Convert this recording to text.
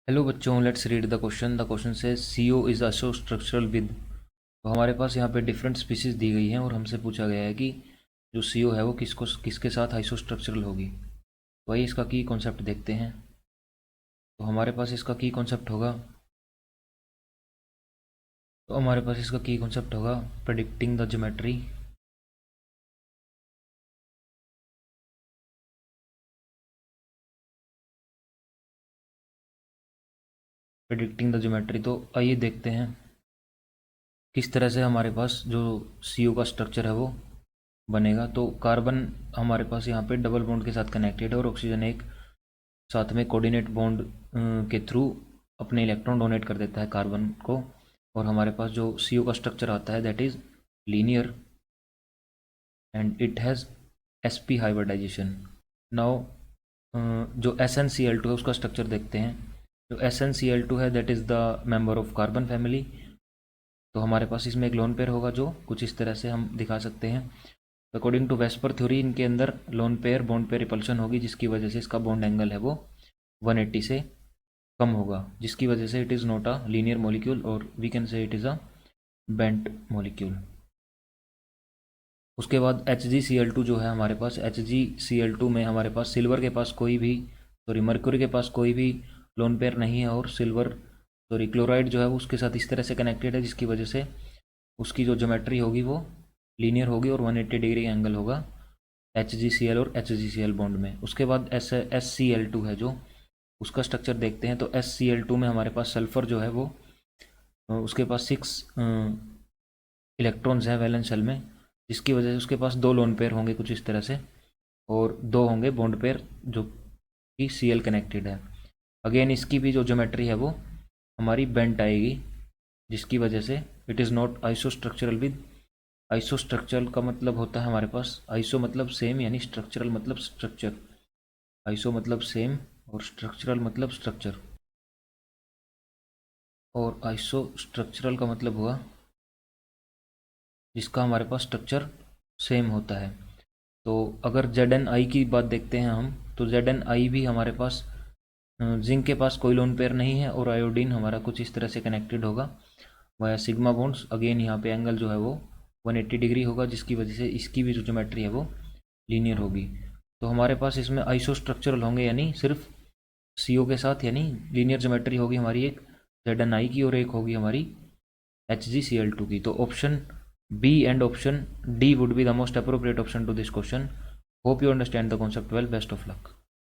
Hello बच्चों, let's read the question. The question से CO is iso structural with. तो हमारे पास यहाँ पे डिफरेंट स्पीसीज दी गई हैं और हमसे पूछा गया है कि जो CO है वो किसके साथ आइसो स्ट्रक्चरल होगी। तो आइए इसका की कॉन्सेप्ट देखते हैं। तो हमारे पास इसका की कॉन्सेप्ट होगा प्रेडिक्टिंग द ज्योमेट्री। तो आइए देखते हैं किस तरह से हमारे पास जो CO का स्ट्रक्चर है वो बनेगा। तो कार्बन हमारे पास यहाँ पे डबल बॉन्ड के साथ कनेक्टेड है और ऑक्सीजन एक साथ में कोऑर्डिनेट बॉन्ड के थ्रू अपने इलेक्ट्रॉन डोनेट कर देता है कार्बन को। और हमारे पास जो CO का स्ट्रक्चर आता है that is linear and it has sp hybridisation. Now जो SnCl2 है उसका स्ट्रक्चर देखते हैं। जो SnCl2 है that is the member of carbon family. तो हमारे पास इसमें एक लोन पेयर होगा जो कुछ इस तरह से हम दिखा सकते हैं। अकॉर्डिंग टू वेस्पर थ्योरी इनके अंदर lone pair bond pair repulsion होगी, जिसकी वजह से इसका बॉन्ड एंगल है वो 180 से कम होगा, जिसकी वजह से it is not a linear molecule और we can say it is a bent molecule. उसके बाद HgCl2 जो है हमारे पास, HgCl2 में हमारे पास सिल्वर के पास कोई भी मर्क्यूरी के पास कोई भी लोन पेयर नहीं है और क्लोराइड जो है वो उसके साथ इस तरह से कनेक्टेड है, जिसकी वजह से उसकी जो ज्योमेट्री होगी वो लीनियर होगी और 180 डिग्री का एंगल होगा HgCl और HgCl बॉन्ड में। उसके बाद SCl2 है जो उसका स्ट्रक्चर देखते हैं। तो SCl2 में हमारे पास सल्फर जो है वो उसके पास 6 इलेक्ट्रॉन्स हैं वैलेंस शेल में, जिसकी वजह से उसके पास 2 लोन पेयर होंगे कुछ इस तरह से और 2 होंगे बॉन्ड पेयर जो कि Cl कनेक्टेड है। अगेन इसकी भी जो ज्योमेट्री है वो हमारी बेंट आएगी, जिसकी वजह से it is not iso structural with. Iso structural का मतलब होता है हमारे पास, आइसो मतलब सेम यानी स्ट्रक्चरल मतलब स्ट्रक्चर। आइसो मतलब सेम और स्ट्रक्चरल मतलब स्ट्रक्चर। और आइसो स्ट्रक्चरल का मतलब हुआ जिसका हमारे पास स्ट्रक्चर सेम होता है। तो अगर ZnI की बात देखते हैं हम, तो ZnI भी हमारे पास जिंक के पास कोई लोन पेयर नहीं है और आयोडीन हमारा कुछ इस तरह से कनेक्टेड होगा वाया सिग्मा बॉन्ड्स। अगेन यहाँ पे एंगल जो है वो 180 डिग्री होगा, जिसकी वजह से इसकी भी जो ज्योमेट्री है वो लीनियर होगी। तो हमारे पास इसमें आइसो स्ट्रक्चरल होंगे यानी सिर्फ CO के साथ, यानी लीनियर ज्योमेट्री होगी हमारी एक ZnI की और एक होगी हमारी HgCl2 की। तो option B and option D would be the most appropriate option to this question. Hope you understand the concept well. Best of luck.